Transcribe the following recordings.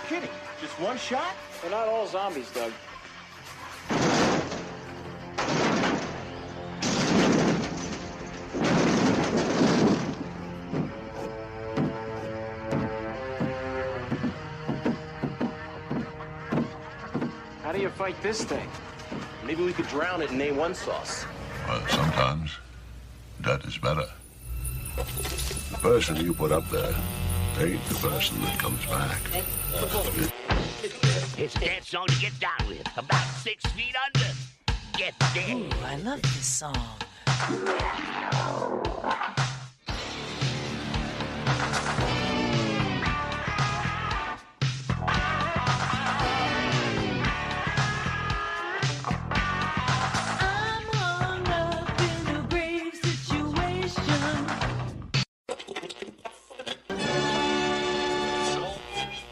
kidding? Just one shot? They're not all zombies, Doug. How do you fight this thing? Maybe we could drown it in A1 sauce. Well, sometimes that is better. The person you put up there ain't the person that comes back. It's a dance song to get down with. About 6 feet under. Get there. Ooh, I love this song.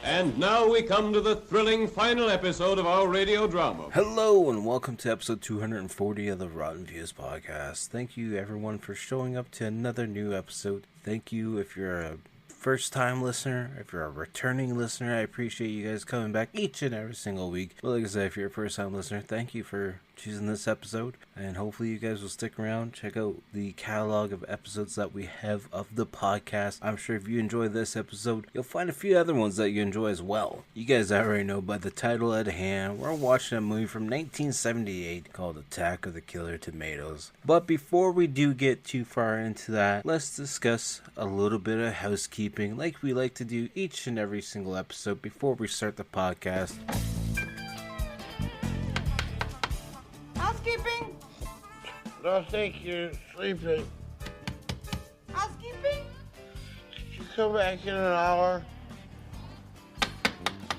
And now we come to the thrilling final episode of our radio drama. Hello and welcome to episode 240 of the Rotten Views podcast. Thank you everyone for showing up to another new episode. Thank you if you're a first-time listener, if you're a returning listener. I appreciate you guys coming back each and every single week. But like I said, if you're a first-time listener, thank you for choosing this episode, and hopefully you guys will stick around, check out the catalog of episodes that we have of the podcast. I'm sure if you enjoy this episode, you'll find a few other ones that you enjoy as well. You guys already know by the title at hand, we're watching a movie from 1978 called Attack of the Killer Tomatoes. But before we do get too far into that, let's discuss a little bit of housekeeping like we like to do each and every single episode before we start the podcast. Housekeeping? Don't think you're sleeping. Housekeeping? Could you come back in an hour?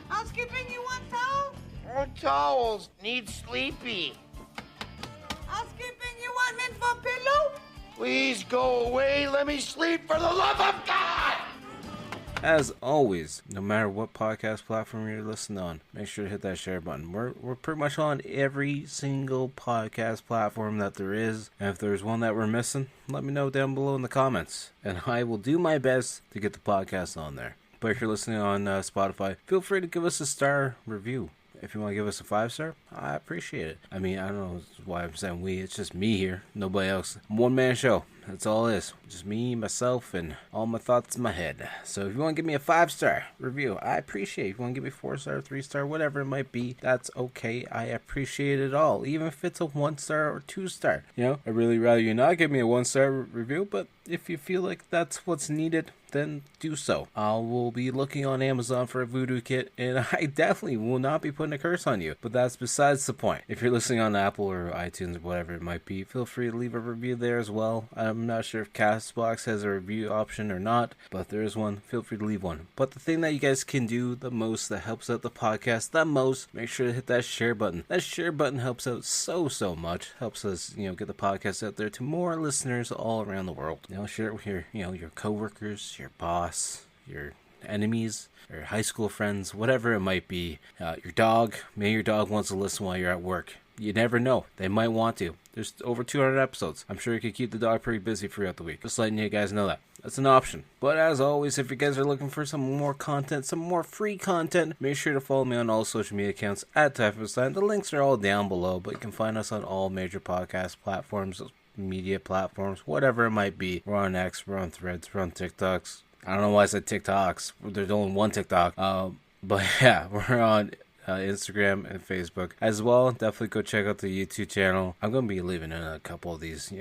Housekeeping, you want towel? More towels. Need sleepy. Housekeeping, you want mint for pillow? Please go away. Let me sleep for the love of God! As always, no matter what podcast platform you're listening on, make sure to hit that share button. We're pretty much on every single podcast platform that there is. And if there's one that we're missing, let me know down below in the comments. And I will do my best to get the podcast on there. But if you're listening on Spotify, feel free to give us a star review. If you want to give us a 5-star, I appreciate it. I mean, I don't know why I'm saying we. It's just me here. Nobody else. One-man show. That's all it is. Just me, myself, and all my thoughts in my head. So if you want to give me a 5-star review, I appreciate it. If you want to give me 4-star, 3-star, whatever it might be, that's okay. I appreciate it all. Even if it's a 1-star or 2-star. You know, I'd really rather you not give me a 1-star review, but if you feel like that's what's needed, then do so. I will be looking on Amazon for a voodoo kit, and I definitely will not be putting a curse on you. But that's besides the point. If you're listening on Apple or iTunes or whatever it might be, feel free to leave a review there as well. I'm not sure if Castbox has a review option or not, but if there is one, feel free to leave one. But the thing that you guys can do the most that helps out the podcast the most, make sure to hit that share button. That share button helps out so much. Helps us, get the podcast out there to more listeners all around the world. Share it with your coworkers, your boss, your enemies, or high school friends, whatever it might be. Your dog. Maybe your dog wants to listen while you're at work. You never know. They might want to. There's over 200 episodes. I'm sure you could keep the dog pretty busy throughout the week. Just letting you guys know that. That's an option. But as always, if you guys are looking for some more content, some more free content, make sure to follow me on all social media accounts at Typhus9. The links are all down below, but you can find us on all major podcast platforms, media platforms, whatever it might be. We're on X, we're on Threads, we're on TikToks. I don't know why I said TikToks. There's only one TikTok. But yeah, we're on Instagram and Facebook as well. Definitely go check out the YouTube channel. I'm going to be leaving in a couple of these,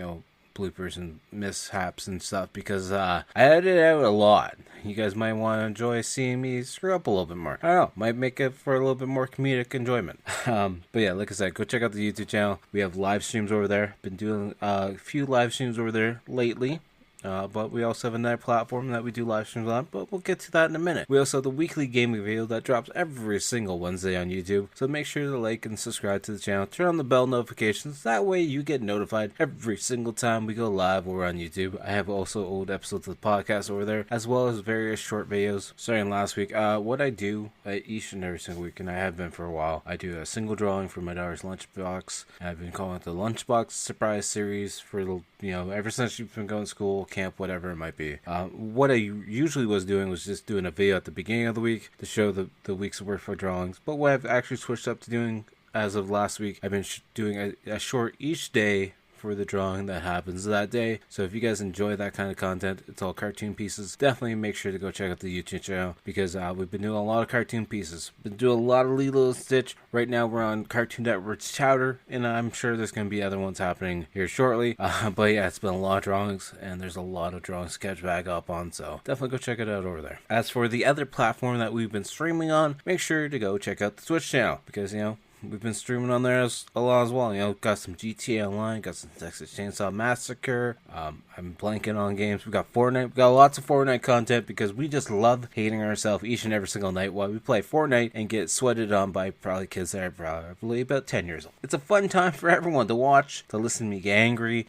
bloopers and mishaps and stuff because I edit out a lot. You guys might want to enjoy seeing me screw up a little bit more. I don't know. Might make it for a little bit more comedic enjoyment. But yeah, like I said, go check out the YouTube channel. We have live streams over there. Been doing a few live streams over there lately. But we also have another platform that we do live streams on, but we'll get to that in a minute. We also have the weekly gaming video that drops every single Wednesday on YouTube, so make sure to like and subscribe to the channel. Turn on the bell notifications, that way you get notified every single time we go live over on YouTube. I have also old episodes of the podcast over there, as well as various short videos. Starting last week, what I do each and every single week, and I have been for a while, I do a single drawing for my daughter's lunchbox. I've been calling it the Lunchbox Surprise Series for the, ever since she's been going to school, camp, whatever it might be. What I usually was doing was just doing a video at the beginning of the week to show the week's worth of drawings. But what I've actually switched up to doing as of last week, I've been doing a short each day for the drawing that happens that day. So if you guys enjoy that kind of content, it's all cartoon pieces, definitely make sure to go check out the YouTube channel, because we've been doing a lot of cartoon pieces. Been doing a lot of Lilo and Stitch. Right now we're on Cartoon Network's Chowder, and I'm sure there's going to be other ones happening here shortly. But yeah, it's been a lot of drawings, and there's a lot of drawings sketch back up on, so definitely go check it out over there. As for the other platform that we've been streaming on, make sure to go check out the Twitch channel, because we've been streaming on there a lot as well. Got some GTA Online, got some Texas Chainsaw Massacre. I'm blanking on games. We got Fortnite. We got lots of Fortnite content, because we just love hating ourselves each and every single night while we play Fortnite and get sweated on by probably kids that are probably about 10 years old. It's a fun time for everyone to watch, to listen to me get angry.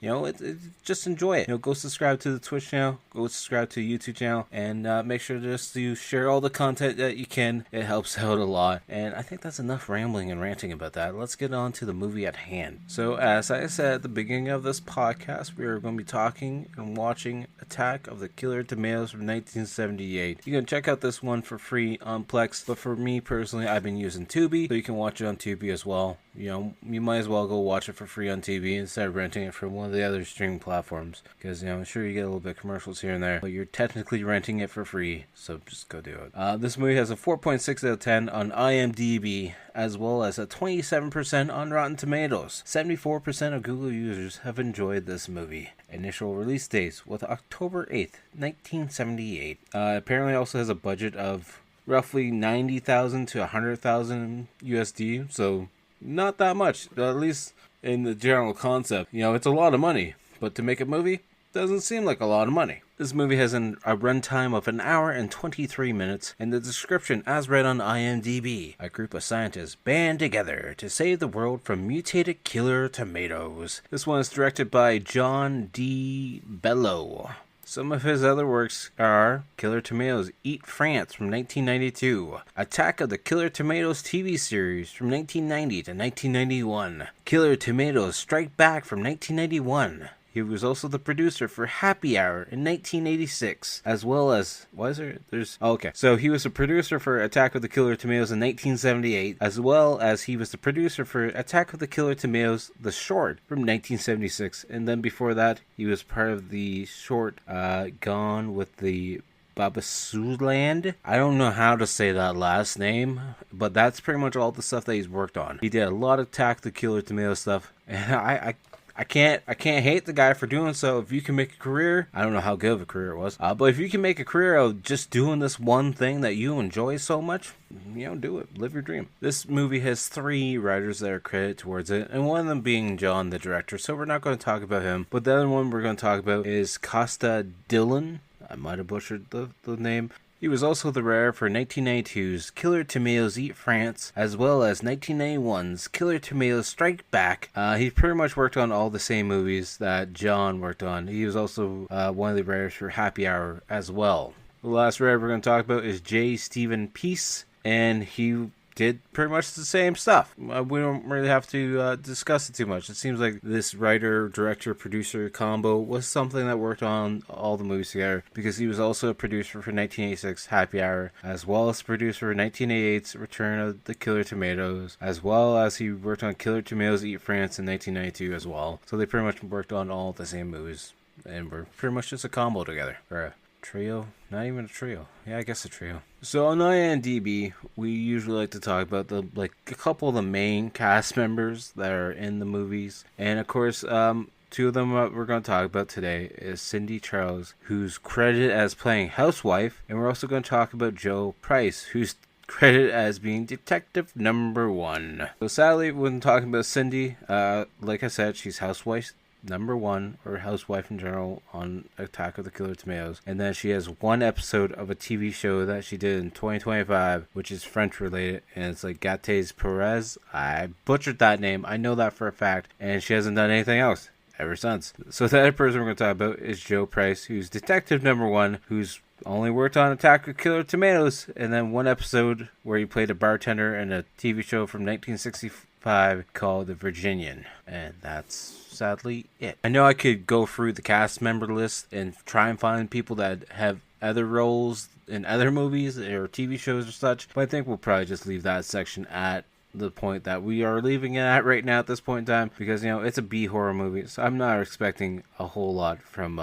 Just enjoy it. Go subscribe to the Twitch channel, go subscribe to the YouTube channel, and make sure just to share all the content that you can. It helps out a lot. And I think that's enough rambling and ranting about that. Let's get on to the movie at hand. So as I said at the beginning of this podcast, we are going to be talking and watching Attack of the Killer Tomatoes from 1978. You can check out this one for free on Plex, but for me personally, I've been using Tubi, so you can watch it on Tubi as well. You might as well go watch it for free on TV instead of renting it from one of the other streaming platforms, because I'm sure you get a little bit of commercials here and there, but you're technically renting it for free, so just go do it. This movie has a 4.6 out of 10 on IMDb, as well as a 27% on Rotten Tomatoes. 74% of Google users have enjoyed this movie. Initial release dates with October 8th, 1978. Apparently also has a budget of roughly 90,000 to 100,000 USD, so not that much, at least in the general concept. It's a lot of money, but to make a movie, doesn't seem like a lot of money. This movie has a runtime of 1 hour and 23 minutes, and the description as read on IMDb. A group of scientists band together to save the world from mutated killer tomatoes. This one is directed by John D. Bello. Some of his other works are Killer Tomatoes Eat France from 1992, Attack of the Killer Tomatoes TV series from 1990 to 1991, Killer Tomatoes Strike Back from 1991. He was also the producer for Happy Hour in 1986, as well as, so he was the producer for Attack of the Killer Tomatoes in 1978, as well as he was the producer for Attack of the Killer Tomatoes, the short, from 1976, and then before that, he was part of the short, Gone with the Babasuland. I don't know how to say that last name, but that's pretty much all the stuff that he's worked on. He did a lot of Attack of the Killer Tomatoes stuff, and I can't hate the guy for doing so. If you can make a career, I don't know how good of a career it was, but if you can make a career of just doing this one thing that you enjoy so much, do it. Live your dream. This movie has 3 writers that are credited towards it, and one of them being John, the director, so we're not going to talk about him. But the other one we're going to talk about is Costa Dillon. I might have butchered the name. He was also the writer for 1992's Killer Tomatoes Eat France, as well as 1991's Killer Tomatoes Strike Back. He pretty much worked on all the same movies that John worked on. He was also one of the writers for Happy Hour as well. The last writer we're going to talk about is J. Stephen Peace, and he did pretty much the same stuff. We don't really have to discuss it too much. It seems like this writer, director, producer combo was something that worked on all the movies together, because he was also a producer for 1986 Happy Hour, as well as producer for 1988's Return of the Killer Tomatoes, as well as he worked on Killer Tomatoes Eat France in 1992 as well. So they pretty much worked on all the same movies, and were pretty much just a combo together, or a trio. Not even a trio. Yeah, I guess a trio. So on IMDb, we usually like to talk about a couple of the main cast members that are in the movies. And of course, 2 of them we're going to talk about today is Cindy Charles, who's credited as playing housewife. And we're also going to talk about Joe Price, who's credited as being detective number 1. So sadly, when talking about Cindy, like I said, she's housewife number 1, or housewife in general, on Attack of the Killer Tomatoes. And then she has 1 episode of a TV show that she did in 2025, which is French related, and it's like Gates Perez. I butchered that name, I know that for a fact, and she hasn't done anything else ever since. So the other person we're going to talk about is Joe Price, who's detective number 1, who's only worked on Attack of Killer Tomatoes, and then 1 episode where he played a bartender in a TV show from 1965 1965 called The Virginian. And that's sadly it. I know I could go through the cast member list and try and find people that have other roles in other movies or TV shows or such, but I think we'll probably just leave that section at the point that we are leaving it at right now at this point in time, because it's a B horror movie, so I'm not expecting a whole lot from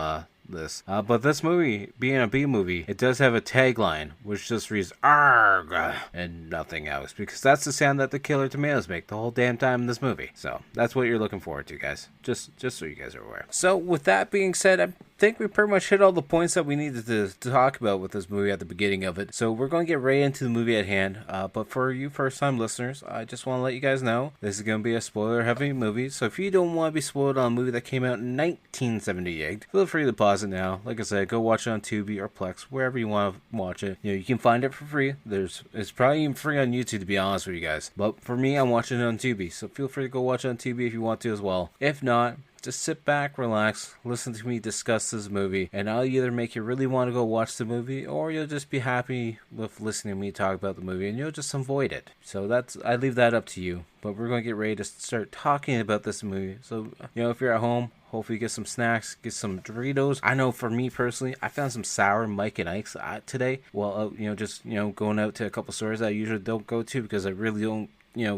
this. But this movie, being a B movie, it does have a tagline which just reads "Arg" and nothing else, because that's the sound that the Killer Tomatoes make the whole damn time in this movie. So that's what you're looking forward to, guys. Just so you guys are aware. So with that being said, I think we pretty much hit all the points that we needed to talk about with this movie at the beginning of it. So we're going to get right into the movie at hand. But for you first-time listeners, I just want to let you guys know this is going to be a spoiler-heavy movie. So if you don't want to be spoiled on a movie that came out in 1978, feel free to pause it now. Like I said, go watch it on Tubi or Plex, wherever you want to watch it. You can find it for free. It's probably even free on YouTube, to be honest with you guys. But for me, I'm watching it on Tubi, so feel free to go watch it on Tubi if you want to as well. If not, just sit back, relax, listen to me discuss this movie, and I'll either make you really want to go watch the movie, or you'll just be happy with listening to me talk about the movie, and you'll just avoid it. So I leave that up to you. But we're going to get ready to start talking about this movie. So, if you're at home, hopefully get some snacks, get some Doritos. I know for me personally, I found some sour Mike and Ike's today. Well, just going out to a couple stores that I usually don't go to because I really don't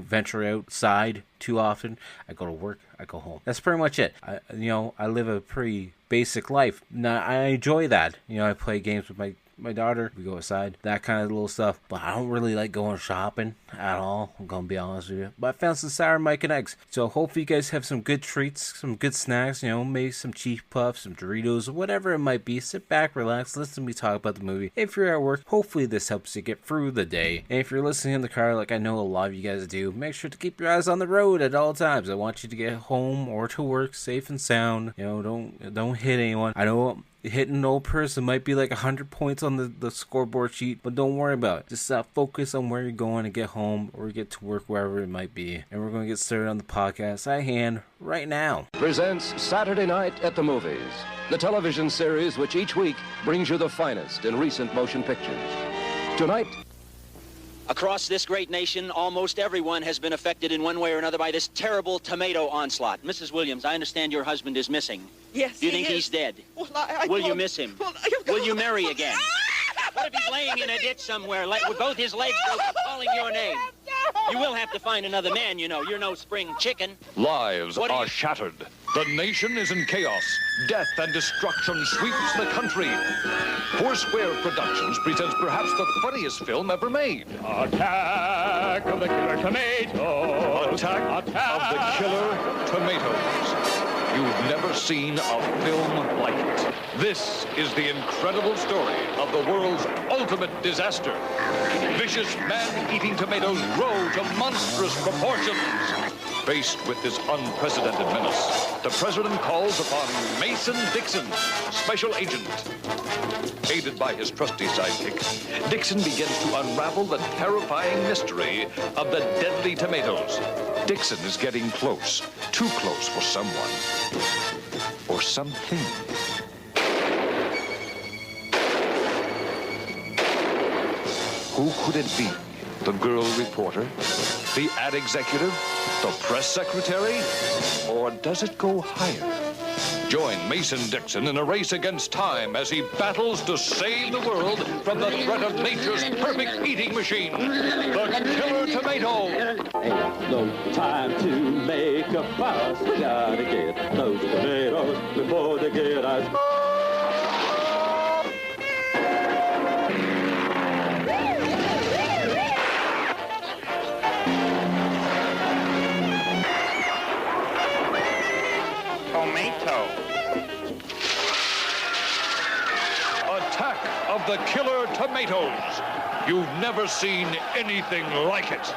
venture outside too often. I go to work, I go home. That's pretty much it. I live a pretty basic life. Now, I enjoy that. I play games with my daughter, we go outside, that kind of little stuff, but I don't really like going shopping at all, I'm gonna be honest with you. But I found some sour Mike and eggs, so hopefully you guys have some good treats, some good snacks, maybe some Chief Puffs, some Doritos, whatever it might be. Sit back, relax, listen to me talk about the movie. If you're at work, hopefully this helps you get through the day, and if you're listening in the car like I know a lot of you guys do, make sure to keep your eyes on the road at all times. I want you to get home or to work safe and sound. Don't hit anyone. I know hitting an old person might be like 100 points on the scoreboard sheet, but don't worry about it. Just focus on where you're going to get home or get to work, wherever it might be. And we're going to get started on the podcast at hand right now. Presents Saturday Night at the Movies, the television series which each week brings you the finest in recent motion pictures. Tonight, across this great nation, almost everyone has been affected in one way or another by this terrible tomato onslaught. Mrs. Williams, I understand your husband is missing. Yes, Do you think he's dead? Well, Will you miss him? Will you marry again? What if he's laying in a ditch somewhere, with both his legs broken, calling your name? You will have to find another man, You're no spring chicken. Lives are shattered. The nation is in chaos. Death and destruction sweeps the country. Foursquare Productions presents perhaps the funniest film ever made. Attack of the Killer Tomatoes. Attack of the Killer Tomatoes. You've never seen a film like it. This is the incredible story of the world's ultimate disaster. Vicious man-eating tomatoes grow to monstrous proportions. Faced with this unprecedented menace, the president calls upon Mason Dixon, special agent. Aided by his trusty sidekick, Dixon begins to unravel the terrifying mystery of the deadly tomatoes. Dixon is getting close, too close for someone or something. Who could it be? The girl reporter? The ad executive? The press secretary? Or does it go higher? Join Mason Dixon in a race against time as he battles to save the world from the threat of nature's perfect eating machine, the Killer Tomato. Ain't no time to make a fuss. We gotta get those tomatoes before they get us. Attack of the Killer Tomatoes. You've never seen anything like it.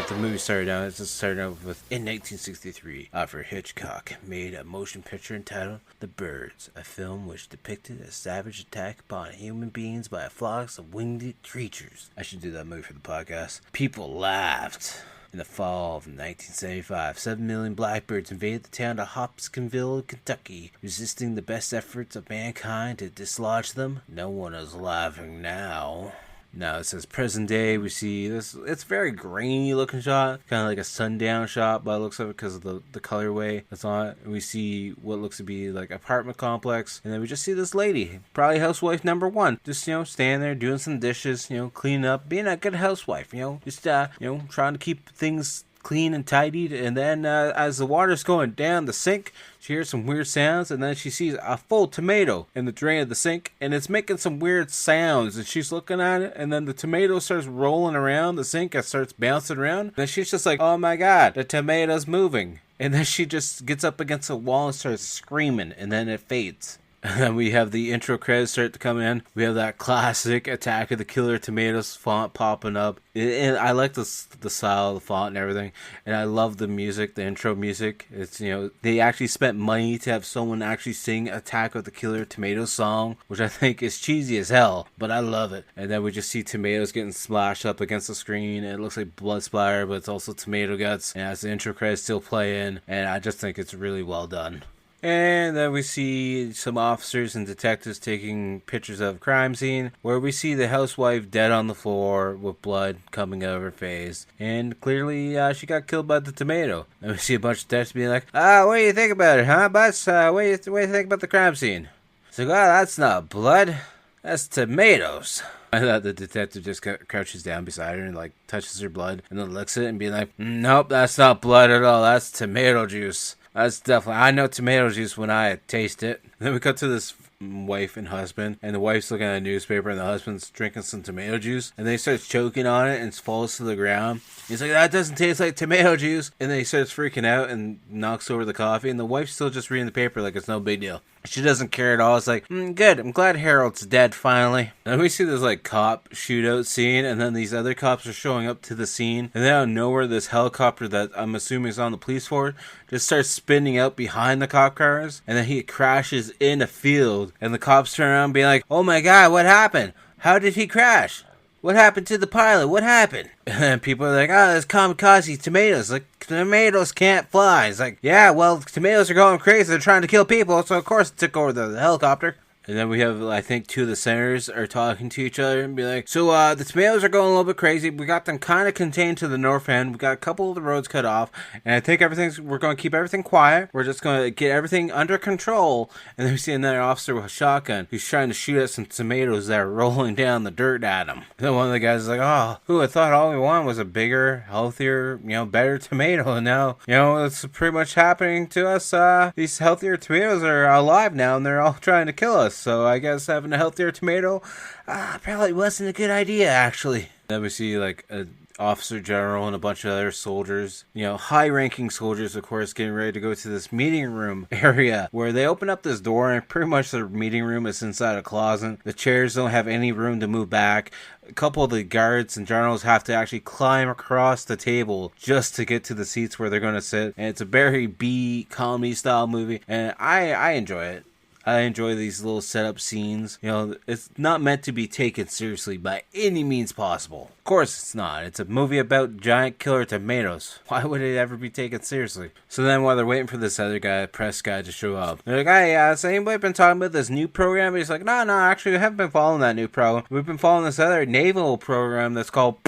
The movie started out with, in 1963, Alfred Hitchcock made a motion picture entitled The Birds, a film which depicted a savage attack upon human beings by a flock of winged creatures. I should do that movie for the podcast. People laughed. In the fall of 1975, 7 million blackbirds invaded the town of Hopkinsville, Kentucky, resisting the best efforts of mankind to dislodge them. No one is laughing now. Now it says present day. We see this. It's very grainy looking shot, kind of like a sundown shot by the looks of it because of the colorway that's on it. And we see what looks to be like apartment complex, and then we just see this lady, probably housewife number one, just standing there doing some dishes, cleaning up, being a good housewife, just trying to keep things clean and tidied. And then as the water's going down the sink, she hears some weird sounds, and then she sees a full tomato in the drain of the sink, and it's making some weird sounds, and she's looking at it, and then the tomato starts rolling around the sink and starts bouncing around, and then she's just like, oh my god, the tomato's moving. And then she just gets up against the wall and starts screaming, and then it fades. And then we have the intro credits start to come in. We have that classic Attack of the Killer Tomatoes font popping up. And I like the style of the font and everything. And I love the music, the intro music. It's, they actually spent money to have someone actually sing Attack of the Killer Tomatoes song, which I think is cheesy as hell, but I love it. And then we just see tomatoes getting splashed up against the screen. And it looks like blood splatter, but it's also tomato guts. And as the intro credits still play in, and I just think it's really well done. And then we see some officers and detectives taking pictures of a crime scene where we see the housewife dead on the floor with blood coming out of her face. And clearly she got killed by the tomato. And we see a bunch of detectives being like, what do you think about it, huh, Butts? What do you think about the crime scene? So, that's not blood. That's tomatoes. I thought the detective just crouches down beside her and touches her blood and then looks at it and be like, nope, that's not blood at all. That's tomato juice. That's definitely, I know tomato juice when I taste it. Then we cut to this wife and husband, and the wife's looking at a newspaper, and the husband's drinking some tomato juice, and then he starts choking on it and falls to the ground. He's like, that doesn't taste like tomato juice. And then he starts freaking out and knocks over the coffee, and the wife's still just reading the paper like it's no big deal. She doesn't care at all. It's like, good, I'm glad Harold's dead finally. And we see this cop shootout scene, and then these other cops are showing up to the scene, and then out of nowhere this helicopter that I'm assuming is on the police force just starts spinning out behind the cop cars, and then he crashes in a field, and the cops turn around and be like, oh my god, what happened? How did he crash? What happened to the pilot? What happened? And people are like, there's kamikaze tomatoes. Like, tomatoes can't fly. It's like, yeah, well, tomatoes are going crazy. They're trying to kill people, so of course it took over the helicopter. And then we have, I think, two of the senators are talking to each other and be like, so the tomatoes are going a little bit crazy. We got them kind of contained to the north end. We got a couple of the roads cut off. And I think we're going to keep everything quiet. We're just going to get everything under control. And then we see another officer with a shotgun who's trying to shoot at some tomatoes that are rolling down the dirt at him. And then one of the guys is like, I thought all we wanted was a bigger, healthier, better tomato. And now, it's pretty much happening to us. These healthier tomatoes are alive now, and they're all trying to kill us. So I guess having a healthier tomato probably wasn't a good idea, actually. Then we see an officer general and a bunch of other soldiers, high-ranking soldiers, of course, getting ready to go to this meeting room area where they open up this door, and pretty much the meeting room is inside a closet. The chairs don't have any room to move back. A couple of the guards and generals have to actually climb across the table just to get to the seats where they're going to sit. And it's a very B comedy style movie, and I enjoy it. I enjoy these little setup scenes. It's not meant to be taken seriously by any means possible. Of course it's not. It's a movie about giant killer tomatoes. Why would it ever be taken seriously? So then while they're waiting for this other guy, press guy, to show up, they're like, hey, has anybody been talking about this new program? And he's like, no, actually, we haven't been following that new program. We've been following this other naval program that's called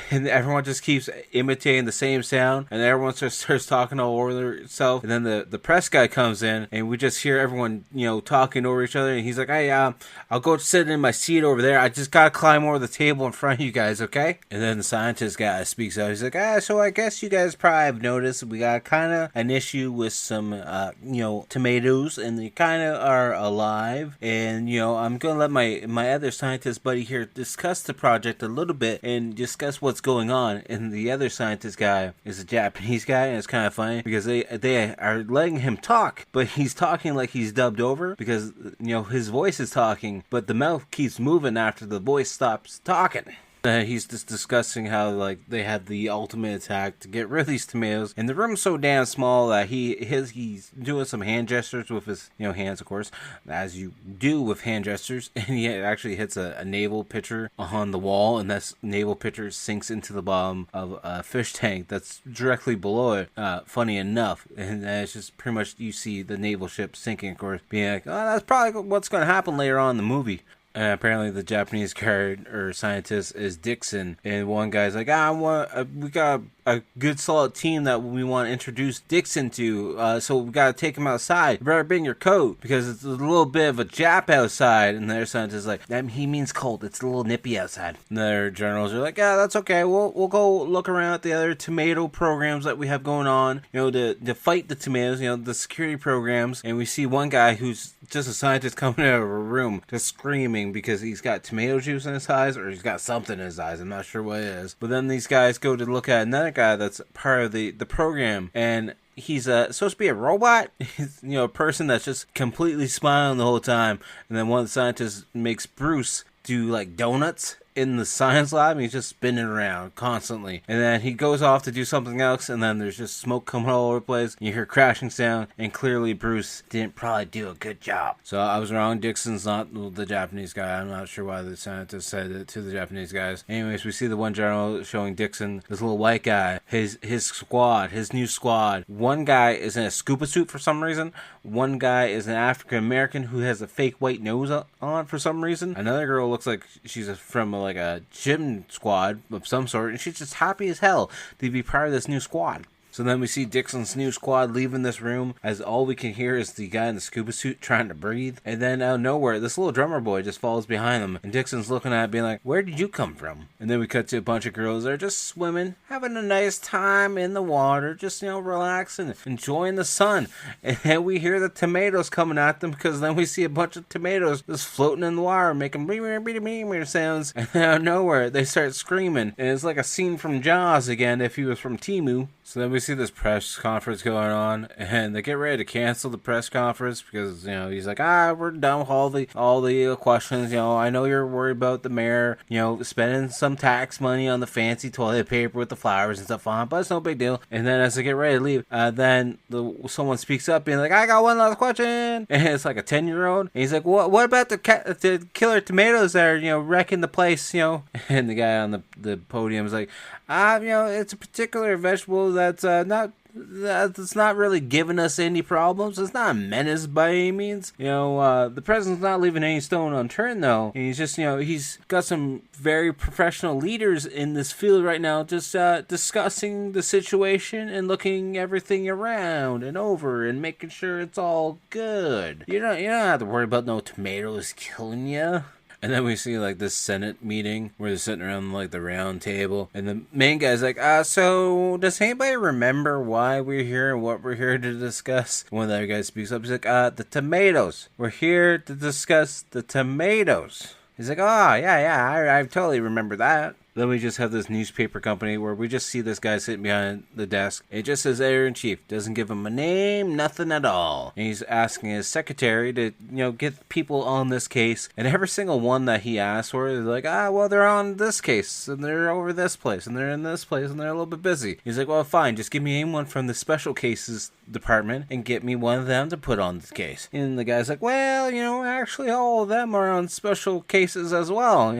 and everyone just keeps imitating the same sound, and everyone starts talking all over itself. And then the press guy comes in, and we just hear everyone, talking over each other. And he's like, hey, I'll go sit in my seat over there. I just gotta climb over the table in front of you guys, okay? And then the scientist guy speaks out. He's like, so I guess you guys probably have noticed we got kind of an issue with some, tomatoes, and they kind of are alive. And, I'm gonna let my other scientist buddy here discuss the project a little bit and discuss what's going on. And the other scientist guy is a Japanese guy, and it's kind of funny because they are letting him talk, but he's talking like he's dubbed over because his voice is talking, but the mouth keeps moving after the voice stops talking. He's just discussing how they had the ultimate attack to get rid of these tomatoes, and the room's so damn small that he's doing some hand gestures with his hands, of course, as you do with hand gestures, and he actually hits a naval pitcher on the wall, and that naval pitcher sinks into the bottom of a fish tank that's directly below it. Funny enough, and it's just pretty much you see the naval ship sinking, of course, being like, that's probably what's going to happen later on in the movie. And apparently the Japanese guard or scientist is Dixon. And one guy's like, we got a good solid team that we want to introduce Dixon to. So we got to take him outside. You better bring your coat because it's a little bit of a Jap outside. And their scientist is like, he means cold. It's a little nippy outside. And their generals are like, yeah, that's okay. We'll go look around at the other tomato programs that we have going on, to fight the tomatoes, the security programs. And we see one guy who's just a scientist coming out of a room just screaming because he's got tomato juice in his eyes, or he's got something in his eyes. I'm not sure what it is. But then these guys go to look at another guy that's part of the program, and he's supposed to be a robot. He's a person that's just completely smiling the whole time. And then one of the scientists makes Bruce do like donuts in the science lab, and he's just spinning around constantly. And then he goes off to do something else, and then there's just smoke coming all over the place. You hear crashing sound, and clearly Bruce didn't probably do a good job. So I was wrong. Dixon's not the Japanese guy. I'm not sure why the scientist said it to the Japanese guys. Anyways, we see the one general showing Dixon, this little white guy, his squad, his new squad. One guy is in a scuba suit for some reason. One guy is an African American who has a fake white nose on for some reason. Another girl looks like she's from like a gym squad of some sort, and she's just happy as hell to be part of this new squad. So then we see Dixon's new squad leaving this room, as all we can hear is the guy in the scuba suit trying to breathe. And then out of nowhere, this little drummer boy just follows behind them, and Dixon's looking at it being like, where did you come from? And then we cut to a bunch of girls that are just swimming, having a nice time in the water, just, relaxing, enjoying the sun. And then we hear the tomatoes coming at them, because then we see a bunch of tomatoes just floating in the water, making sounds. And then out of nowhere, they start screaming. And it's like a scene from Jaws again, if he was from Timu. So then we see this press conference going on, and they get ready to cancel the press conference because, he's like, we're done with all the questions. I know you're worried about the mayor, spending some tax money on the fancy toilet paper with the flowers and stuff on it, but it's no big deal. And then as they get ready to leave, then someone speaks up being like, I got one last question. And it's like a 10-year-old. And he's like, what about the killer tomatoes that are, wrecking the place, And the guy on the podium is like, it's a particular vegetable that's not really giving us any problems. It's not a menace by any means. The president's not leaving any stone unturned, though. And he's just, he's got some very professional leaders in this field right now, just discussing the situation and looking everything around and over and making sure it's all good. You don't have to worry about no tomatoes killing you. And then we see like this Senate meeting where they're sitting around like the round table, and the main guy's like, so does anybody remember why we're here and what we're here to discuss? One of the other guys speaks up. He's like, the tomatoes. We're here to discuss the tomatoes. He's like, yeah, I totally remember that. Then we just have this newspaper company where we just see this guy sitting behind the desk. It just says editor-in-chief. Doesn't give him a name, nothing at all. And he's asking his secretary to, get people on this case. And every single one that he asks for is like, well, they're on this case. And they're over this place. And they're in this place. And they're a little bit busy. He's like, well, fine. Just give me anyone from the special cases department and get me one of them to put on this case. And the guy's like, well, actually all of them are on special cases as well.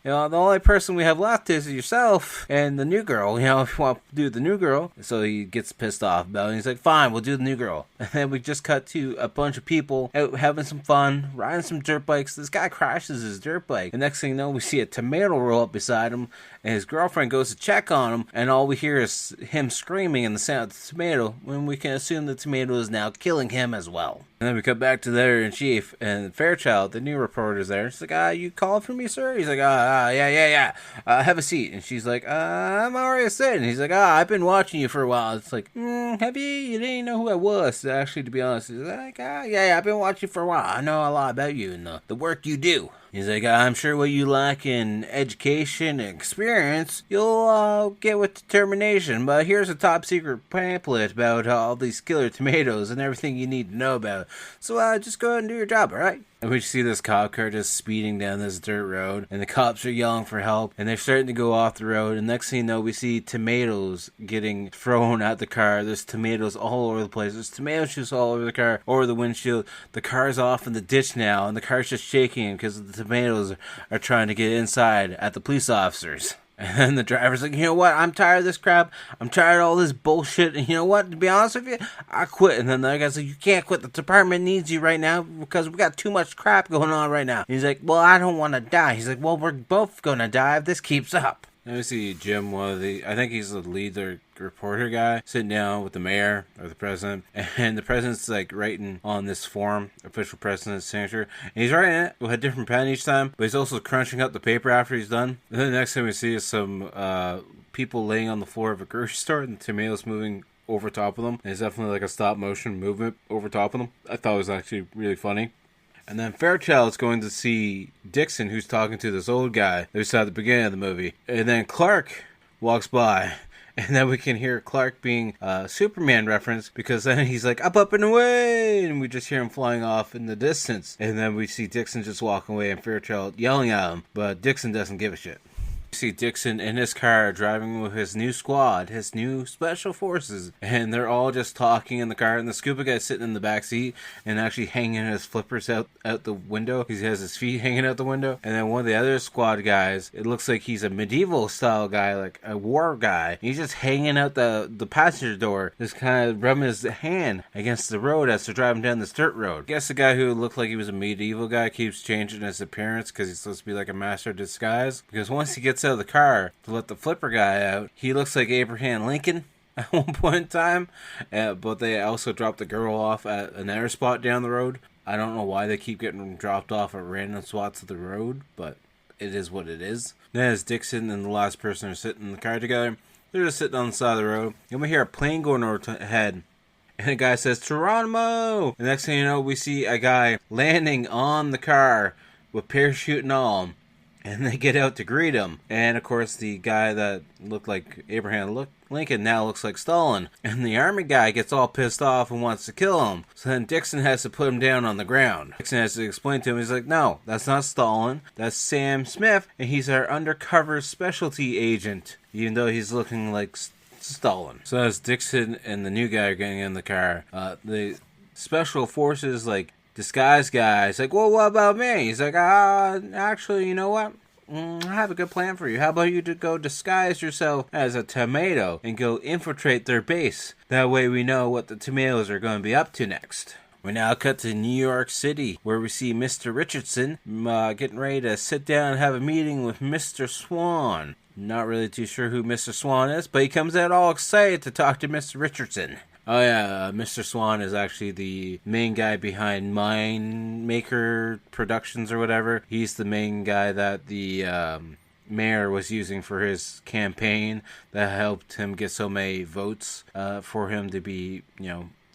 The only person we have left is yourself and the new girl. If you want to do the new girl. So he gets pissed off about it. And he's like, fine, we'll do the new girl. And then we just cut to a bunch of people out having some fun, riding some dirt bikes. This guy crashes his dirt bike. And next thing you know, we see a tomato roll up beside him. And his girlfriend goes to check on him. And all we hear is him screaming and the sound of the tomato. When we can assume the tomato is now killing him as well. And then we cut back to the editor-in-chief, and Fairchild, the new reporter's there. She's like, you called for me, sir? He's like, yeah. Have a seat. And she's like, I'm already sitting. He's like, I've been watching you for a while. It's like, have you? You didn't know who I was. Actually, to be honest, he's like, yeah, I've been watching you for a while. I know a lot about you and the work you do. He's like, I'm sure what you lack in education and experience, you'll get with determination. But here's a top secret pamphlet about all these killer tomatoes and everything you need to know about it. So just go ahead and do your job, all right? And we see this cop car just speeding down this dirt road, and the cops are yelling for help, and they're starting to go off the road, and next thing you know, we see tomatoes getting thrown at the car. There's tomatoes all over the place. There's tomato juice all over the car, over the windshield. The car's off in the ditch now, and the car's just shaking because the tomatoes are trying to get inside at the police officers. And then the driver's like, you know what? I'm tired of this crap. I'm tired of all this bullshit. And you know what? To be honest with you, I quit. And then the other guy's like, you can't quit. The department needs you right now because we got too much crap going on right now. And he's like, well, I don't want to die. He's like, well, we're both going to die if this keeps up. Then we see Jim, I think he's the lead reporter guy, sitting down with the mayor or the president, and the president's like writing on this form, official president's signature, and he's writing it with a different pen each time, but he's also crunching up the paper after he's done. And then the next thing we see is some people laying on the floor of a grocery store, and the tomatoes moving over top of them. And it's definitely like a stop motion movement over top of them. I thought it was actually really funny. And then Fairchild's going to see Dixon, who's talking to this old guy that we saw at the beginning of the movie. And then Clark walks by. And then we can hear Clark being a Superman reference, because then he's like, up and away! And we just hear him flying off in the distance. And then we see Dixon just walking away and Fairchild yelling at him. But Dixon doesn't give a shit. See Dixon in his car driving with his new squad, his new special forces, and they're all just talking in the car, and the scuba guy's sitting in the back seat and actually hanging his flippers out the window. He has his feet hanging out the window. And then one of the other squad guys, it looks like he's a medieval style guy, like a war guy. He's just hanging out the passenger door, just kind of rubbing his hand against the road as they're driving down this dirt road. I guess the guy who looked like he was a medieval guy keeps changing his appearance because he's supposed to be like a master of disguise, because once he gets out of the car to let the flipper guy out, he looks like Abraham Lincoln at one point in time, but they also dropped the girl off at another spot down the road. I don't know why they keep getting dropped off at random spots of the road, but it is what it is. Then as Dixon and the last person are sitting in the car together, they're just sitting on the side of the road, and we hear a plane going overhead, and the guy says, Geronimo! The next thing you know, we see a guy landing on the car with parachute and all. And they get out to greet him. And, of course, the guy that looked like Abraham Lincoln now looks like Stalin. And the army guy gets all pissed off and wants to kill him. So then Dixon has to put him down on the ground. Dixon has to explain to him, he's like, no, that's not Stalin. That's Sam Smith, and he's our undercover specialty agent. Even though he's looking like Stalin. So as Dixon and the new guy are getting in the car, the special forces, disguise guy. He's like, well, what about me? He's like, actually, you know what? I have a good plan for you. How about you to go disguise yourself as a tomato and go infiltrate their base? That way we know what the tomatoes are going to be up to next. We now cut to New York City, where we see Mr. Richardson getting ready to sit down and have a meeting with Mr. Swan. Not really too sure who Mr. Swan is, but he comes out all excited to talk to Mr. Richardson. Oh yeah, Mr. Swan is actually the main guy behind Mine Maker Productions or whatever. He's the main guy that the mayor was using for his campaign that helped him get so many votes for him to be,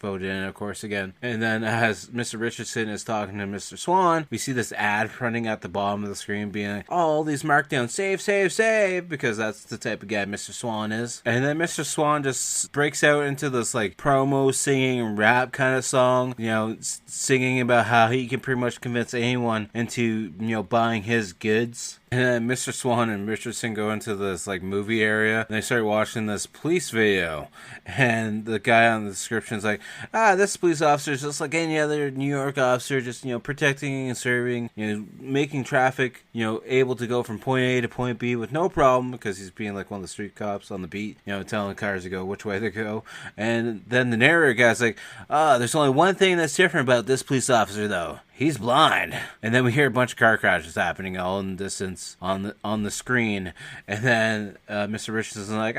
voted in, of course, again. And then as Mr. Richardson is talking to Mr. Swan, we see this ad running at the bottom of the screen being like, oh, all these markdowns, save, save, save, because that's the type of guy Mr. Swan is. And then Mr. Swan just breaks out into this promo singing rap kind of song, singing about how he can pretty much convince anyone into, buying his goods. And then Mr. Swan and Richardson go into this movie area, and they start watching this police video. And the guy on the description is like, this police officer is just like any other New York officer, just protecting and serving, making traffic, able to go from point A to point B with no problem, because he's being one of the street cops on the beat, telling cars to go which way to go. And then the narrator guy's like, there's only one thing that's different about this police officer though. He's blind. And then we hear a bunch of car crashes happening all in the distance on the screen. And then Mr. Richardson's like,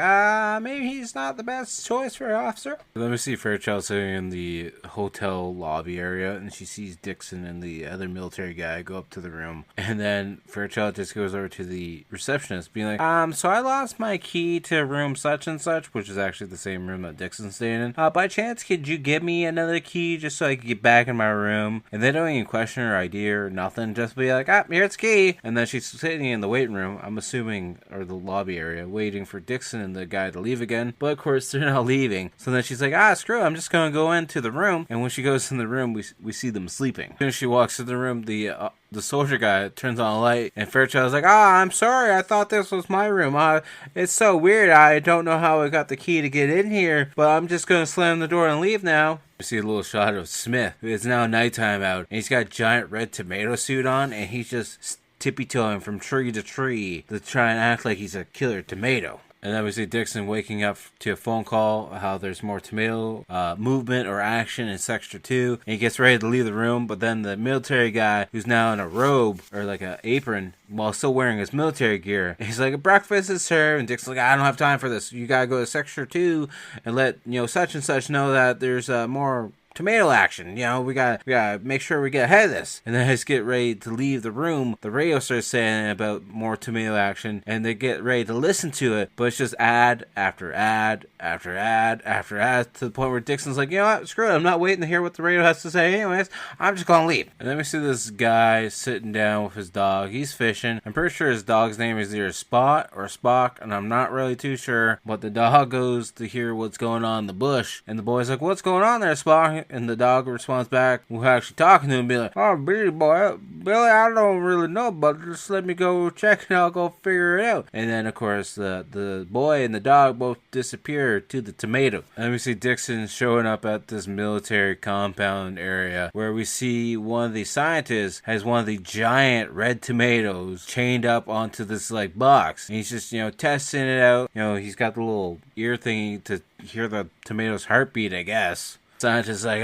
maybe he's not the best choice for an officer. Then we see Fairchild sitting in the hotel lobby area, and she sees Dixon and the other military guy go up to the room. And then Fairchild just goes over to the receptionist, being like, so I lost my key to room such and such, which is actually the same room that Dixon's staying in. By chance, could you give me another key just so I can get back in my room? And they don't even question her idea or nothing, just be like, here's the key. And then she's sitting in the waiting room, I'm assuming, or the lobby area, waiting for Dixon and the guy to leave again. But of course they're not leaving. So then she's like, screw it, I'm just gonna go into the room. And when she goes in the room, we see them sleeping. As soon as she walks in the room, the soldier guy turns on a light, and Fairchild's like, I'm sorry, I thought this was my room. It's so weird, I don't know how I got the key to get in here, but I'm just gonna slam the door and leave now. We see a little shot of Smith. It's now nighttime out, and he's got a giant red tomato suit on, and he's just tippy-toeing from tree to tree to try and act like he's a killer tomato. And then we see Dixon waking up to a phone call, how there's more tomato movement or action in Sector 2. And he gets ready to leave the room, but then the military guy, who's now in a robe, or like an apron, while still wearing his military gear, he's like, breakfast is served. And Dixon's like, I don't have time for this. You gotta go to Sector 2 and let, such and such know that there's more tomato action. We gotta make sure we get ahead of this. And then as get ready to leave the room, the radio starts saying about more tomato action, and they get ready to listen to it, but it's just ad after ad after ad after ad, to the point where Dixon's like, you know what, screw it, I'm not waiting to hear what the radio has to say anyways, I'm just gonna leave. And then we see this guy sitting down with his dog. He's fishing. I'm pretty sure his dog's name is either Spot or Spock, and I'm not really too sure, but the dog goes to hear what's going on in the bush, and the boy's like, what's going on there, Spock? And the dog responds back, who's actually talking to him, be like, oh, Billy boy, Billy, I don't really know, but just let me go check and I'll go figure it out. And then, of course, the boy and the dog both disappear to the tomato. And we see Dixon showing up at this military compound area, where we see one of the scientists has one of the giant red tomatoes chained up onto this, like, box. And he's just, testing it out. He's got the little ear thingy to hear the tomato's heartbeat, I guess. Scientist's like,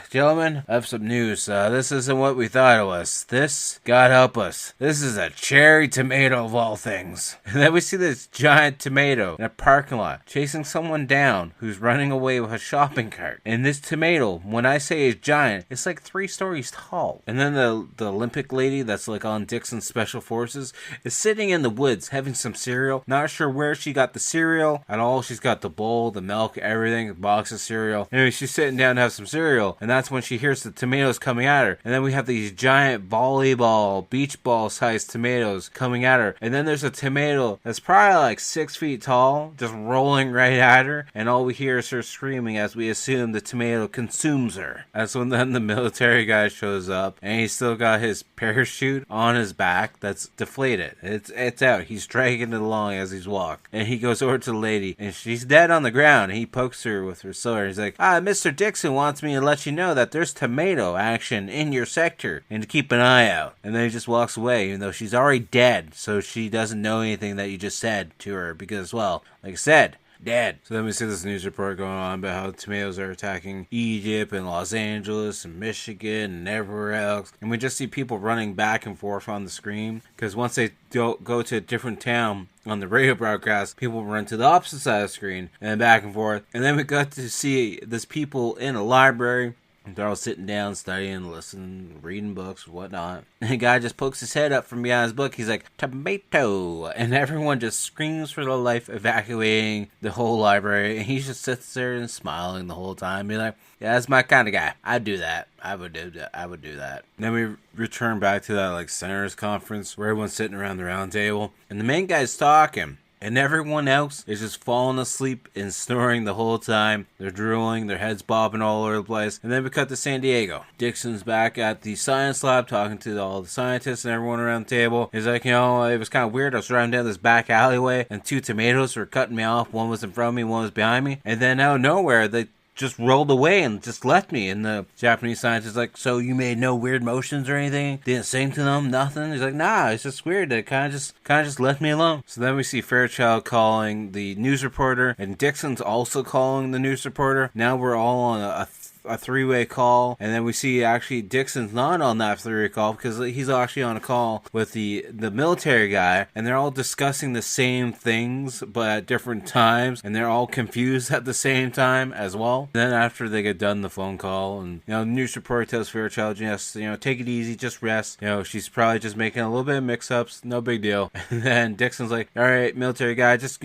gentlemen, I have some news. This isn't what we thought it was. This, God help us, this is a cherry tomato of all things. And then we see this giant tomato in a parking lot chasing someone down who's running away with a shopping cart. And this tomato, when I say is giant, it's like 3 stories tall. And then the Olympic lady that's like on Dixon's Special Forces is sitting in the woods having some cereal. Not sure where she got the cereal at all. She's got the bowl, the milk, everything, the box of cereal. Anyway, she's sitting down to have some cereal, and that's when she hears the tomatoes coming at her. And then we have these giant volleyball, beach ball sized tomatoes coming at her. And then there's a tomato that's probably like 6 feet tall, just rolling right at her. And all we hear is her screaming as we assume the tomato consumes her. That's when then the military guy shows up, and he's still got his parachute on his back that's deflated. It's out. He's dragging it along as he's walking. And he goes over to the lady, and she's dead on the ground. And he pokes her with her sword. He's like, Mr. Dixon wants me to let you know that there's tomato action in your sector and to keep an eye out. And then he just walks away, even though she's already dead, so she doesn't know anything that you just said to her because, well, like I said, dead. So then we see this news report going on about how tomatoes are attacking Egypt and Los Angeles and Michigan and everywhere else. And we just see people running back and forth on the screen, because once they go to a different town on the radio broadcast, people run to the opposite side of the screen and back and forth. And then we got to see this people in a library. They're all sitting down, studying, listening, reading books, whatnot. And the guy just pokes his head up from behind his book. He's like, tomato. And everyone just screams for their life, evacuating the whole library. And he just sits there and smiling the whole time. Be like, yeah, that's my kind of guy. I'd do that. I would do that. And then we return back to that like senators conference where everyone's sitting around the round table. And the main guy's talking. And everyone else is just falling asleep and snoring the whole time. They're drooling, their heads bobbing all over the place. And then we cut to San Diego. Dixon's back at the science lab talking to all the scientists and everyone around the table. He's like, it was kind of weird. I was driving down this back alleyway and 2 tomatoes were cutting me off. One was in front of me, one was behind me. And then out of nowhere, they just rolled away and just left me. And the Japanese scientist is like, so you made no weird motions or anything? Didn't sing to them? Nothing? He's like, nah, it's just weird. They kind of just left me alone. So then we see Fairchild calling the news reporter, and Dixon's also calling the news reporter. Now we're all on a 3-way call, and then we see actually Dixon's not on that 3-way call because he's actually on a call with the military guy, and they're all discussing the same things but at different times, and they're all confused at the same time as well. Then after they get done the phone call, and the news reporter tells Fairchild, just take it easy, just rest. She's probably just making a little bit of mix-ups, no big deal. And then Dixon's like, all right, military guy, just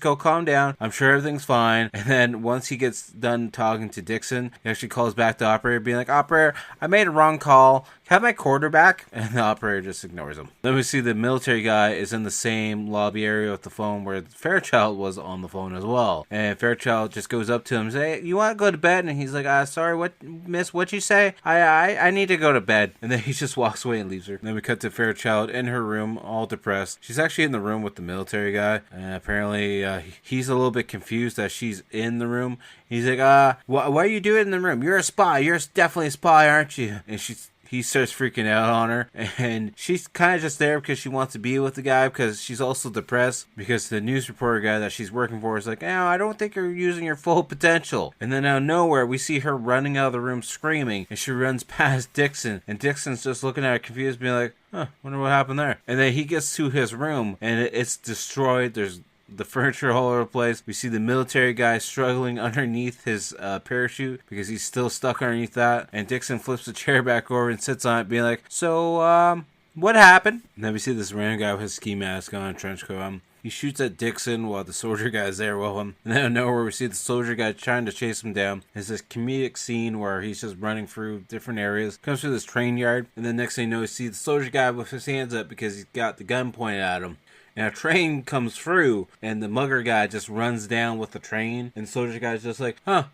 go calm down. I'm sure everything's fine. And then once he gets done talking to Dixon, she calls back the operator, being like, operator, I made a wrong call. Have my quarterback? And the operator just ignores him. Then we see the military guy is in the same lobby area with the phone where Fairchild was on the phone as well. And Fairchild just goes up to him and says, hey, you want to go to bed? And he's like, sorry, what'd you say? I need to go to bed. And then he just walks away and leaves her. Then we cut to Fairchild in her room, all depressed. She's actually in the room with the military guy. And apparently he's a little bit confused that she's in the room. He's like, why are you doing it in the room? You're a spy. You're definitely a spy, aren't you? And he starts freaking out on her, and she's kind of just there because she wants to be with the guy, because she's also depressed because the news reporter guy that she's working for is like, "Oh, I don't think you're using your full potential." And then out of nowhere, we see her running out of the room screaming, and she runs past Dixon, and Dixon's just looking at her confused, being like, "Huh, wonder what happened there." And then he gets to his room, and it's destroyed. There's the furniture all over the place. We see the military guy struggling underneath his parachute because he's still stuck underneath that. And Dixon flips the chair back over and sits on it, being like, "So, what happened?" And then we see this random guy with his ski mask on, a trench coat. He shoots at Dixon while the soldier guy's there with him. And then out of nowhere, we see the soldier guy trying to chase him down. There's this comedic scene where he's just running through different areas. Comes through this train yard. And then next thing you know, we see the soldier guy with his hands up because he's got the gun pointed at him. And a train comes through, and the mugger guy just runs down with the train. And the soldier guy's just like, "Huh,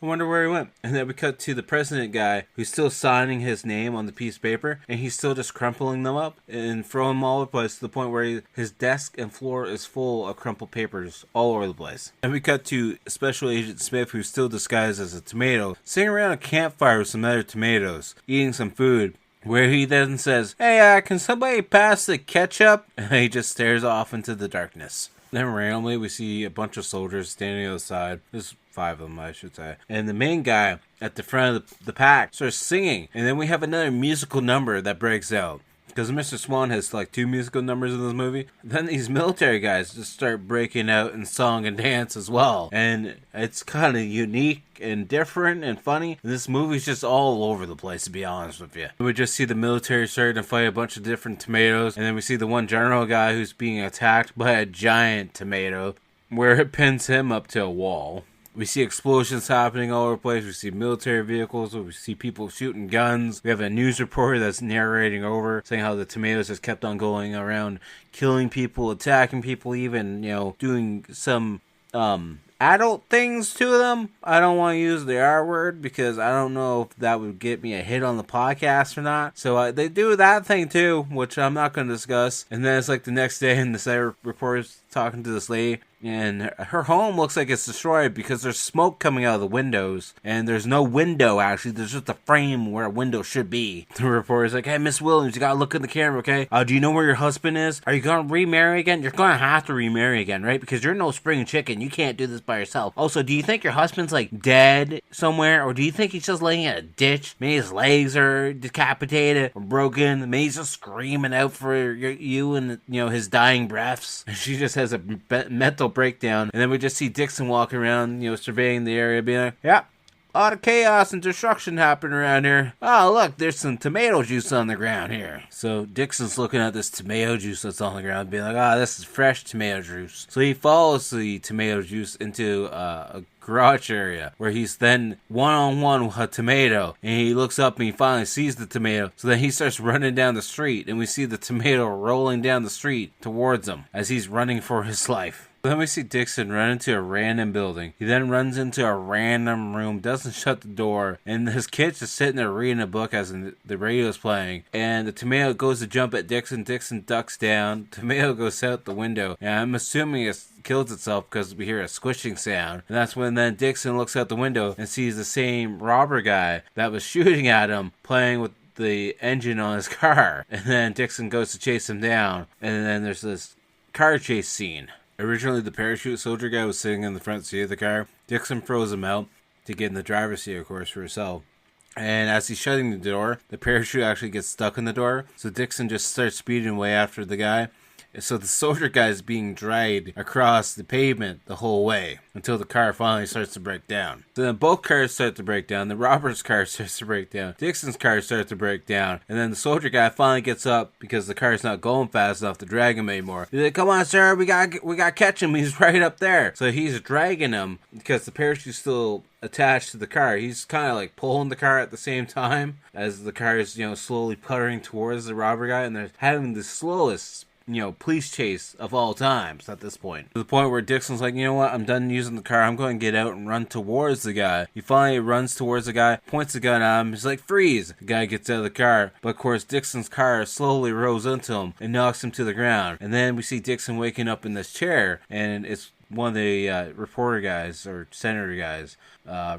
I wonder where he went." And then we cut to the president guy who's still signing his name on the piece of paper, and he's still just crumpling them up and throwing them all over the place to the point where his desk and floor is full of crumpled papers all over the place. And we cut to Special Agent Smith, who's still disguised as a tomato, sitting around a campfire with some other tomatoes, eating some food, where he then says, "Hey, can somebody pass the ketchup?" And he just stares off into the darkness. Then randomly we see a bunch of soldiers standing outside. There's 5 of them, I should say. And the main guy at the front of the pack starts singing. And then we have another musical number that breaks out, because Mr. Swan has like 2 musical numbers in this movie. Then these military guys just start breaking out in song and dance as well. And it's kind of unique and different and funny. And this movie's just all over the place, to be honest with you. We just see the military starting to fight a bunch of different tomatoes. And then we see the one general guy who's being attacked by a giant tomato, where it pins him up to a wall. We see explosions happening all over the place. We see military vehicles. We see people shooting guns. We have a news reporter that's narrating over, saying how the tomatoes just kept on going around, killing people, attacking people, even, doing some adult things to them. I don't want to use the R word because I don't know if that would get me a hit on the podcast or not. So they do that thing too, which I'm not going to discuss. And then it's like the next day, and the reporter's talking to this lady, and her home looks like it's destroyed because there's smoke coming out of the windows, and there's no window, actually. There's just a frame where a window should be. The reporter's like, "Hey, Miss Williams, you gotta look in the camera, okay? Do you know where your husband is? Are you gonna remarry again? You're gonna have to remarry again, right? Because you're no spring chicken. You can't do this by yourself. Also, do you think your husband's, like, dead somewhere? Or do you think he's just laying in a ditch? Maybe his legs are decapitated or broken. Maybe he's just screaming out for you and, his dying breaths." And she just has a mental breakdown. And then we just see Dixon walking around, surveying the area, being like, "Yeah, a lot of chaos and destruction happening around here. Oh, look, there's some tomato juice on the ground here." So Dixon's looking at this tomato juice that's on the ground, being like, this is fresh tomato juice. So he follows the tomato juice into a garage area, where he's then one-on-one with a tomato, and he looks up and he finally sees the tomato. So then he starts running down the street, and we see the tomato rolling down the street towards him as he's running for his life. Then we see Dixon run into a random building. He then runs into a random room, doesn't shut the door, and his kid's just sitting there reading a book as the radio's playing. And the tomato goes to jump at Dixon. Dixon ducks down. Tomato goes out the window. And I'm assuming it kills itself because we hear a squishing sound. And that's when then Dixon looks out the window and sees the same robber guy that was shooting at him playing with the engine on his car. And then Dixon goes to chase him down. And then there's this car chase scene. Originally, the parachute soldier guy was sitting in the front seat of the car. Dixon throws him out to get in the driver's seat, of course, for himself. And as he's shutting the door, the parachute actually gets stuck in the door. So Dixon just starts speeding away after the guy. So the soldier guy is being dragged across the pavement the whole way until the car finally starts to break down. So then both cars start to break down. The robber's car starts to break down. Dixon's car starts to break down. And then the soldier guy finally gets up because the car's not going fast enough to drag him anymore. He's like, "Come on, sir, we got to catch him. He's right up there." So he's dragging him because the parachute's still attached to the car. He's kind of like pulling the car at the same time as the car is, slowly puttering towards the robber guy. And they're having the slowest police chase of all times at this point. To the point where Dixon's like, "You know what? I'm done using the car. I'm going to get out and run towards the guy." He finally runs towards the guy, points the gun at him. He's like, "Freeze!" The guy gets out of the car. But of course, Dixon's car slowly rolls into him and knocks him to the ground. And then we see Dixon waking up in this chair, and it's one of the reporter guys or senator guys,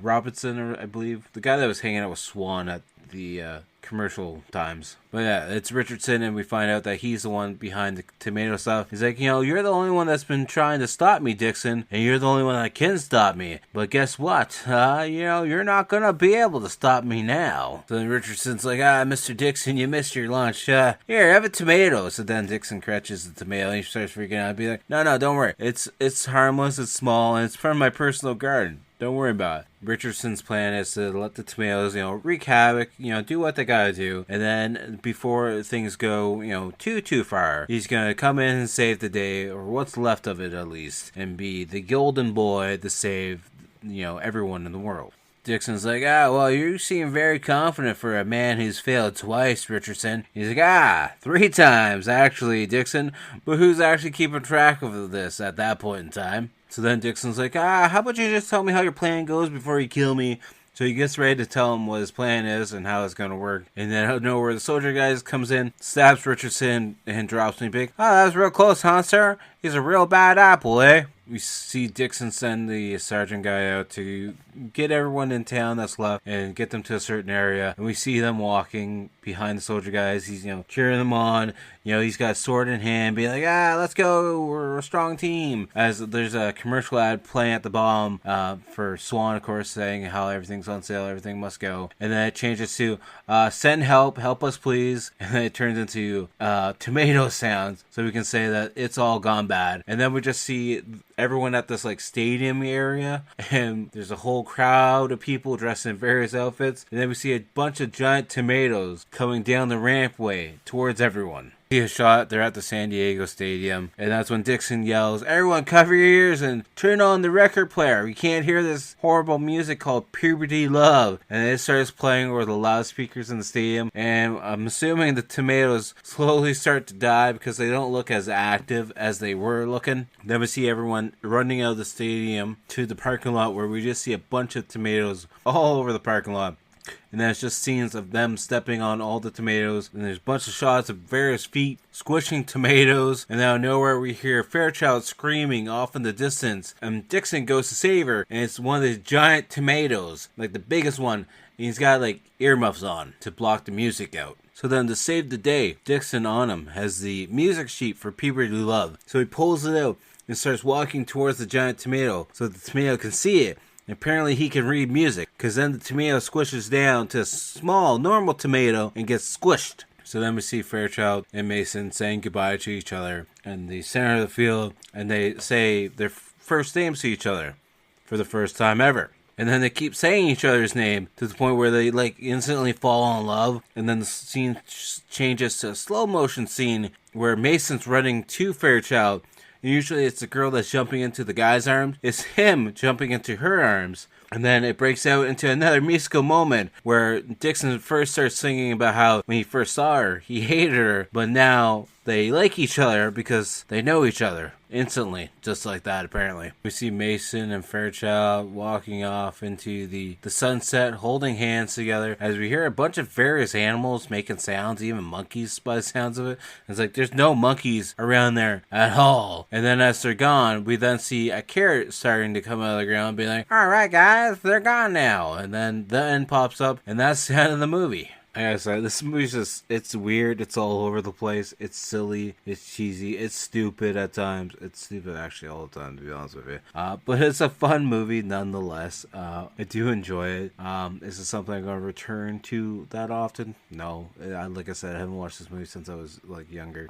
Robinson, or I believe the guy that was hanging out with Swan at the commercial times. But yeah, it's Richardson, and we find out that he's the one behind the tomato stuff. He's like, you're the only one that's been trying to stop me, Dixon, and you're the only one that can stop me. But guess what? You're not gonna be able to stop me now. So then Richardson's like, Mr. Dixon, you missed your lunch. Here, have a tomato. So then Dixon catches the tomato, and he starts freaking out, and be like, no, don't worry. It's harmless, it's small, and it's from my personal garden. Don't worry about it. Richardson's plan is to let the tomatoes, wreak havoc, do what they gotta do. And then before things go, too far, he's gonna come in and save the day, or what's left of it at least, and be the golden boy to save, everyone in the world. Dixon's like, well, you seem very confident for a man who's failed twice, Richardson. He's like, 3 times, actually, Dixon. But who's actually keeping track of this at that point in time? So then Dixon's like, how about you just tell me how your plan goes before you kill me? So he gets ready to tell him what his plan is and how it's going to work. And then out of nowhere, the soldier guy comes in, stabs Richardson, and drops me big. That was real close, huh, sir? He's a real bad apple, eh? We see Dixon send the sergeant guy out to get everyone in town that's left and get them to a certain area. And we see them walking behind the soldier guys. He's, cheering them on. He's got a sword in hand, being like, let's go, we're a strong team. As there's a commercial ad playing at the bottom for Swan, of course, saying how everything's on sale, everything must go. And then it changes to, send help us please. And then it turns into tomato sounds, so we can say that it's all gone bad. And then we just see everyone at this stadium area, and there's a whole crowd of people dressed in various outfits. And then we see a bunch of giant tomatoes coming down the rampway towards everyone. See a shot, they're at the San Diego Stadium, and that's when Dixon yells, everyone cover your ears and turn on the record player. We can't hear this horrible music called Puberty Love. And it starts playing over the loudspeakers in the stadium, and I'm assuming the tomatoes slowly start to die because they don't look as active as they were looking. Then we see everyone running out of the stadium to the parking lot, where we just see a bunch of tomatoes all over the parking lot. And then it's just scenes of them stepping on all the tomatoes. And there's a bunch of shots of various feet squishing tomatoes. And out of nowhere we hear Fairchild screaming off in the distance. And Dixon goes to save her. And it's one of these giant tomatoes, like the biggest one. And he's got earmuffs on to block the music out. So then to save the day, Dixon on him has the music sheet for Puberty Love. So he pulls it out and starts walking towards the giant tomato so the tomato can see it. Apparently he can read music, because then the tomato squishes down to a small, normal tomato and gets squished. So then we see Fairchild and Mason saying goodbye to each other in the center of the field, and they say their first names to each other for the first time ever. And then they keep saying each other's name to the point where they instantly fall in love. And then the scene changes to a slow motion scene where Mason's running to Fairchild. And usually it's the girl that's jumping into the guy's arms. It's him jumping into her arms. And then it breaks out into another musical moment where Dixon first starts singing about how when he first saw her, he hated her. But now they like each other because they know each other instantly. Just like that, apparently. We see Mason and Fairchild walking off into the sunset, holding hands together, as we hear a bunch of various animals making sounds, even monkeys by the sounds of it. It's there's no monkeys around there at all. And then as they're gone, we then see a carrot starting to come out of the ground, being like, alright guys, they're gone now. And then the end pops up, and that's the end of the movie. I gotta say, this movie's just, it's weird, it's all over the place, it's silly, it's cheesy, it's stupid at times. It's stupid actually all the time, to be honest with you. But it's a fun movie nonetheless. I do enjoy it. Is it something I'm gonna return to that often? No. Like I said, I haven't watched this movie since I was younger.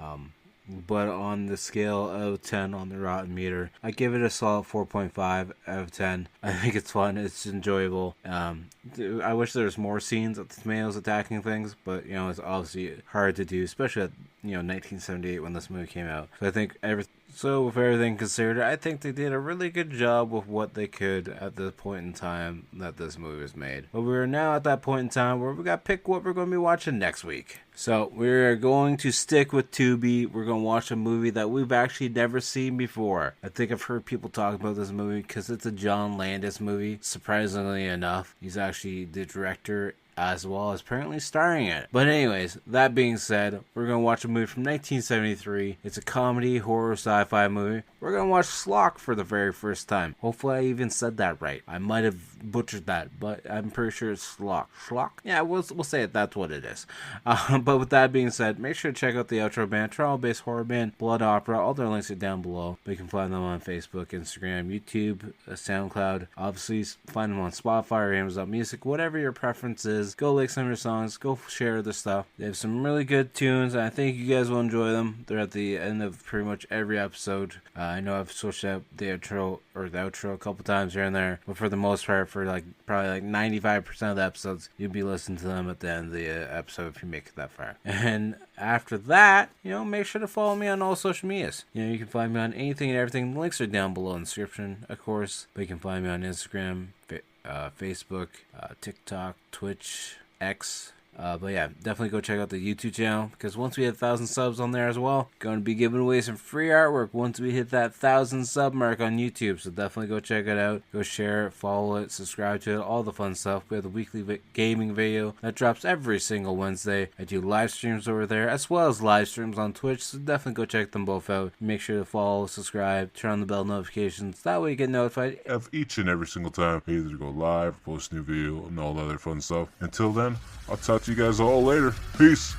But on the scale of 10 on the Rotten meter, I give it a solid 4.5 out of 10. I think it's fun, it's enjoyable. I wish there was more scenes of the tomatoes attacking things, but it's obviously hard to do, especially at 1978 when this movie came out. So I think with everything considered, I think they did a really good job with what they could at the point in time that this movie was made. But we're now at that point in time where we got to pick what we're going to be watching next week. So we're going to stick with Tubi. We're going to watch a movie that we've actually never seen before. I think I've heard people talk about this movie because it's a John Landis movie, surprisingly enough. He's actually the director as well as apparently starring in it. But anyways, that being said, we're going to watch a movie from 1973. It's a comedy, horror, sci-fi movie. We're going to watch Slock for the very first time. Hopefully I even said that right. I might have butchered that, but I'm pretty sure it's Schlock. Schlock? Yeah, we'll say it. That's what it is. But with that being said, make sure to check out the outro band, Toronto-based horror band Blood Opera. All their links are down below. You can find them on Facebook, Instagram, YouTube, SoundCloud. Obviously, find them on Spotify or Amazon Music. Whatever your preference is, go like some of their songs. Go share their stuff. They have some really good tunes, and I think you guys will enjoy them. They're at the end of pretty much every episode. I know I've switched out the outro a couple times here and there, but for the most part, for probably 95% of the episodes, you'll be listening to them at the end of the episode if you make it that far. And after that, make sure to follow me on all social medias. You can find me on anything and everything. The links are down below in the description, of course. But you can find me on Instagram, Facebook, TikTok, Twitch, X. But yeah, definitely go check out the YouTube channel, because once we hit 1,000 subs on there as well, going to be giving away some free artwork once we hit that 1,000 sub mark on YouTube. So definitely go check it out, go share it, follow it, subscribe to it, all the fun stuff. We have the weekly gaming video that drops every single Wednesday. I do live streams over there as well as live streams on Twitch, so definitely go check them both out. Make sure to follow, subscribe, turn on the bell notifications, that way you get notified of each and every single time I either go live, post a new video, and all the other fun stuff. Until then, I'll talk to you guys all later. Peace.